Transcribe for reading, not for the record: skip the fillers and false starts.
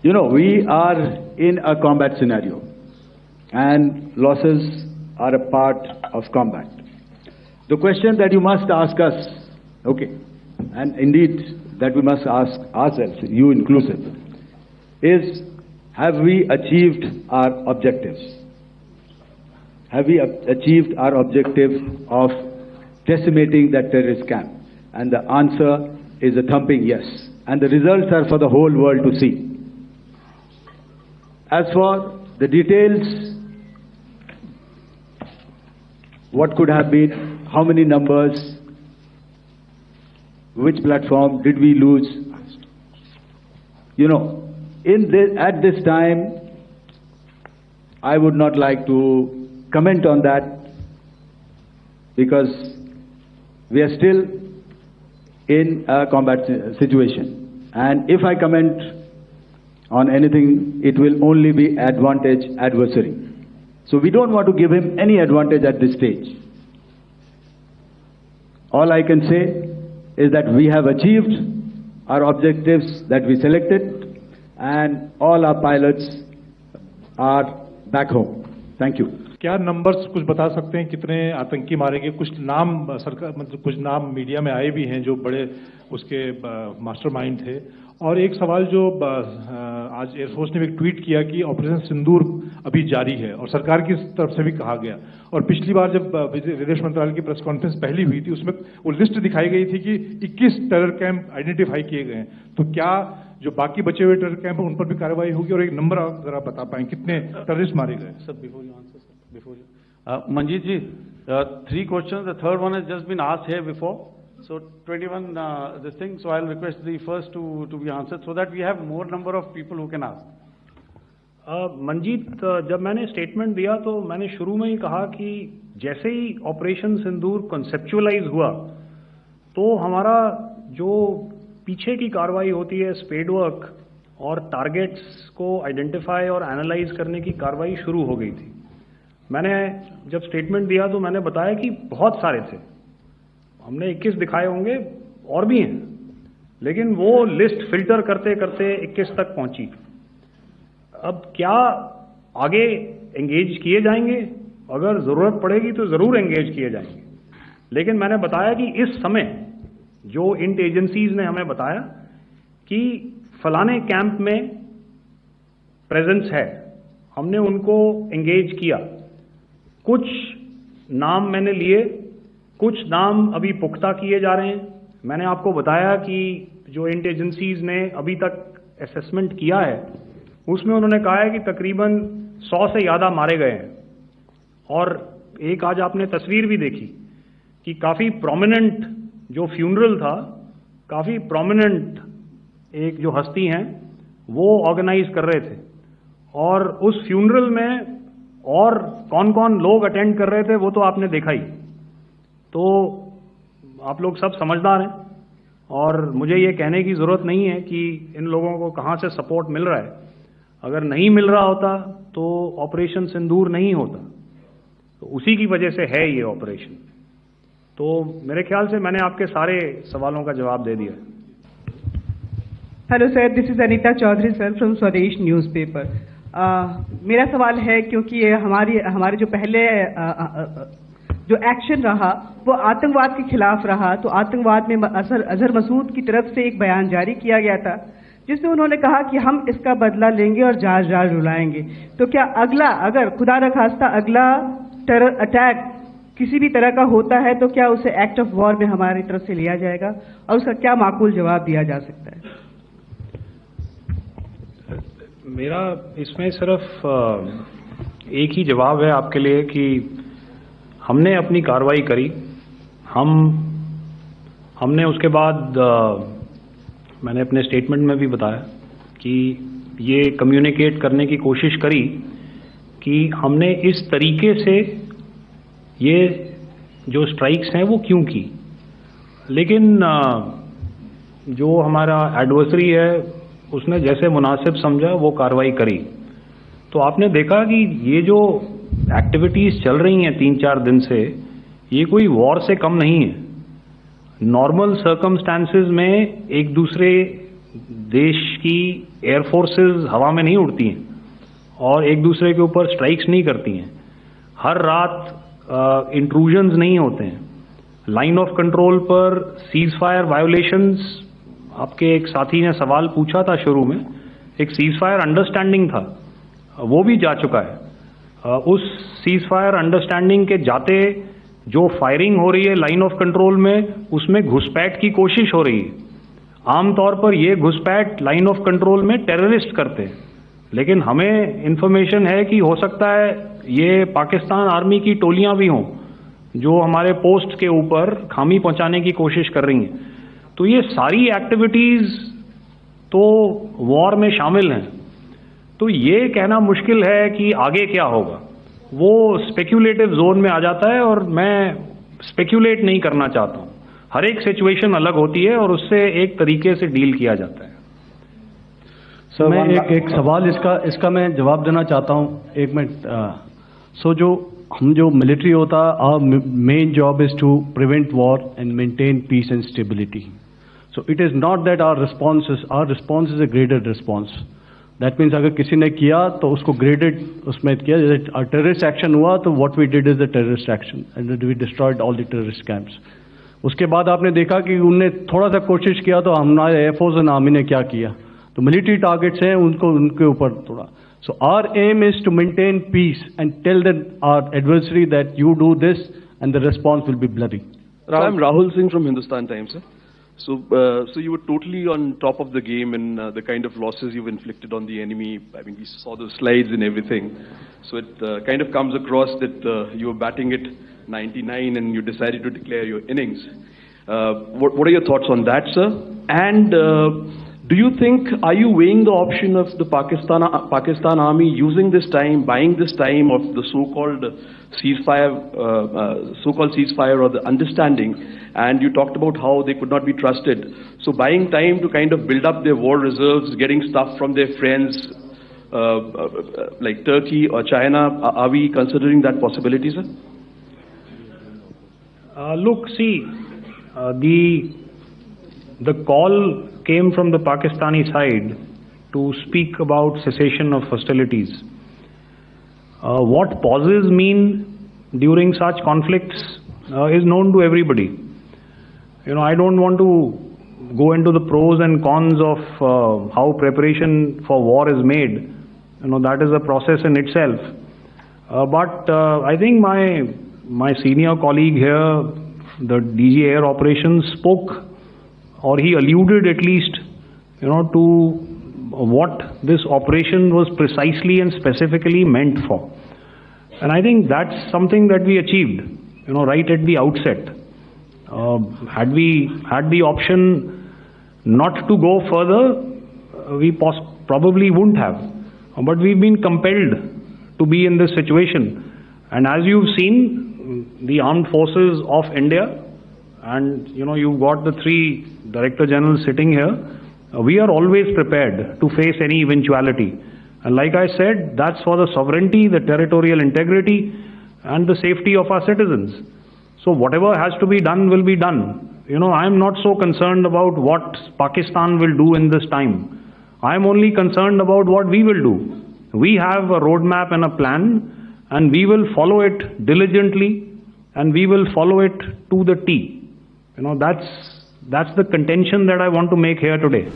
You know, we are in a combat scenario, and losses are a part of combat. The question that you must ask us, okay, and indeed that we must ask ourselves, you inclusive, is have we achieved our objectives? Have we achieved our objective of decimating that terrorist camp? And the answer is a thumping yes. And the results are for the whole world to see. As for the details, what could have been, how many numbers, which platform did we lose? You know, at this time, I would not like to comment on that because we are still in a combat situation. And if I comment on anything, it will only be advantage adversary. So we don't want to give him any advantage at this stage. All I can say is that we have achieved our objectives that we selected, and all our pilots are back home. Thank you. क्या numbers कुछ बता सकते हैं कितने आतंकी मारे गए? कुछ नाम सरकार मतलब कुछ नाम मीडिया में आए भी हैं जो बड़े उसके मास्टरमाइंड थे। और एक सवाल जो आज एयरफोर्स ने एक ट्वीट किया कि ऑपरेशन सिंदूर अभी जारी है और सरकार की तरफ से भी कहा गया। और पिछली बार जब विदेश मंत्रालय की प्रेस कॉन्फ्रेंस पहली हुई थी उसमें वो लिस्ट दिखाई गई थी कि 21 टेरर कैंप आइडेंटिफाई किए गए हैं। तो क्या जो बाकी बचे हुए टेरर कैंप उन पर भी कार्रवाई होगी? और एक नंबर अगर आप बता पाएं कितने टेररिस्ट मारे गए? Sir before you answer sir before you Manjeet ji, 3 questions. The third one has just been asked here before. So 21 this thing. So I'll request the first to be answered so that we have more number of people who can ask. Manjeet, जब मैंने statement दिया तो मैंने शुरू में ही कहा कि जैसे ही ऑपरेशन सिंदूर कॉन्सेप्चुअलाइज हुआ तो हमारा जो पीछे की कार्रवाई होती है स्पेड वर्क और टारगेट्स को आइडेंटिफाई और एनालाइज करने की कार्रवाई शुरू हो गई थी। मैंने जब स्टेटमेंट दिया तो मैंने बताया कि बहुत सारे थे, हमने 21 दिखाए होंगे और भी हैं, लेकिन वो लिस्ट फिल्टर करते करते 21 तक पहुंची। अब क्या आगे एंगेज किए जाएंगे? अगर जरूरत पड़ेगी तो जरूर एंगेज किए जाएंगे, लेकिन मैंने बताया कि इस समय जो इंट एजेंसीज ने हमें बताया कि फलाने कैंप में प्रेजेंस है, हमने उनको एंगेज किया। कुछ नाम मैंने लिए, कुछ नाम अभी पुख्ता किए जा रहे हैं। मैंने आपको बताया कि जो इंट एजेंसीज ने अभी तक असेसमेंट किया है उसमें उन्होंने कहा है कि तकरीबन 100 से ज़्यादा मारे गए हैं। और एक आज आपने तस्वीर भी देखी कि काफ़ी प्रोमिनेंट जो फ्यूनरल था, काफ़ी प्रोमिनेंट एक जो हस्ती हैं वो ऑर्गेनाइज कर रहे थे, और उस फ्यूनरल में और कौन कौन लोग अटेंड कर रहे थे वो तो आपने देखा ही। तो आप लोग सब समझदार हैं और मुझे ये कहने की ज़रूरत नहीं है कि इन लोगों को कहाँ से सपोर्ट मिल रहा है। अगर नहीं मिल रहा होता तो ऑपरेशन सिंदूर नहीं होता, तो उसी की वजह से है ये ऑपरेशन। तो मेरे ख्याल से मैंने आपके सारे सवालों का जवाब दे दिया। Hello sir, this is Anita Chaudhary sir from Swadesh newspaper. मेरा सवाल है, क्योंकि हमारे जो पहले जो एक्शन रहा वो आतंकवाद के खिलाफ रहा, तो आतंकवाद में अजहर मसूद की तरफ से एक बयान जारी किया गया था जिसमें उन्होंने कहा कि हम इसका बदला लेंगे और जाज रुलाएंगे। तो क्या अगला, अगर खुदा न खास्ता अगला टेरर अटैक किसी भी तरह का होता है तो क्या उसे एक्ट ऑफ वॉर में हमारी तरफ से लिया जाएगा और उसका क्या माकूल जवाब दिया जा सकता है? मेरा इसमें सिर्फ एक ही जवाब है आपके लिए कि हमने अपनी कार्रवाई करी। हमने उसके बाद मैंने अपने स्टेटमेंट में भी बताया कि ये कम्युनिकेट करने की कोशिश करी कि हमने इस तरीके से ये जो स्ट्राइक्स हैं वो क्यों की। लेकिन जो हमारा एडवर्सरी है उसने जैसे मुनासिब समझा वो कार्रवाई करी। तो आपने देखा कि ये जो एक्टिविटीज़ चल रही हैं 3-4 दिन से, ये कोई वॉर से कम नहीं है। नॉर्मल सर्कमस्टांसेस में एक दूसरे देश की एयरफोर्सेस हवा में नहीं उड़ती हैं और एक दूसरे के ऊपर स्ट्राइक्स नहीं करती हैं। हर रात इंट्रूजन्स नहीं होते हैं। लाइन ऑफ कंट्रोल पर सीज फायर वायोलेशंस, आपके एक साथी ने सवाल पूछा था शुरू में, एक सीज फायर अंडरस्टैंडिंग था, वो भी जा चुका है। उस सीज फायर अंडरस्टैंडिंग के जाते जो फायरिंग हो रही है लाइन ऑफ कंट्रोल में, उसमें घुसपैठ की कोशिश हो रही है। आमतौर पर ये घुसपैठ लाइन ऑफ कंट्रोल में टेररिस्ट करते हैं, लेकिन हमें इंफॉर्मेशन है कि हो सकता है ये पाकिस्तान आर्मी की टोलियां भी हों जो हमारे पोस्ट के ऊपर खामी पहुंचाने की कोशिश कर रही हैं। तो ये सारी एक्टिविटीज तो वॉर में शामिल हैं। तो ये कहना मुश्किल है कि आगे क्या होगा, वो स्पेक्यूलेटिव जोन में आ जाता है और मैं स्पेक्यूलेट नहीं करना चाहता हूं। हर एक सिचुएशन अलग होती है और उससे एक तरीके से डील किया जाता है। सर मैं एक सवाल इसका मैं जवाब देना चाहता हूं, एक मिनट। जो मिलिट्री होता है, our main job is to prevent war and maintain peace and stability. So it is not that our response is a graded response. That means अगर किसी ने किया तो उसको ग्रेडेड उसमें किया। जैसे टेररिस्ट एक्शन हुआ तो what we did is the terrorist action and we destroyed all the terrorist camps. उसके बाद आपने देखा कि उनने थोड़ा सा कोशिश किया तो हमारे एयरफोर्स एंड आर्मी ने क्या किया, तो मिलिट्री टारगेट्स हैं उनके ऊपर थोड़ा। So our aim is to maintain peace and tell our adversary that you do this and the response will be bloody. I'm Rahul Singh from Hindustan Times, sir. So you were totally on top of the game in the kind of losses you've inflicted on the enemy. I mean, we saw the slides and everything. So it kind of comes across that you were batting it 99 and you decided to declare your innings. What are your thoughts on that, sir? And do you think, are you weighing the option of the Pakistan Army using this time, buying this time of the so-called ceasefire or the understanding? And you talked about how they could not be trusted. So buying time to kind of build up their war reserves, getting stuff from their friends like Turkey or China, are we considering that possibility, sir? Look, see, the call came from the Pakistani side to speak about cessation of hostilities. What pauses mean during such conflicts is known to everybody. You know, I don't want to go into the pros and cons of how preparation for war is made. You know, that is a process in itself. But I think my senior colleague here, the DG Air Operations, spoke, or he alluded at least, you know, to what this operation was precisely and specifically meant for. And I think that's something that we achieved, you know, right at the outset. Had we had the option not to go further, we probably wouldn't have. But we've been compelled to be in this situation. And as you've seen, the armed forces of India, and you know, you've got the 3 Director Generals sitting here, we are always prepared to face any eventuality. And like I said, that's for the sovereignty, the territorial integrity, and the safety of our citizens. So whatever has to be done will be done. You know, I'm not so concerned about what Pakistan will do in this time. I'm only concerned about what we will do. We have a roadmap and a plan, and we will follow it diligently, and we will follow it to the T. You know, that's the contention that I want to make here today.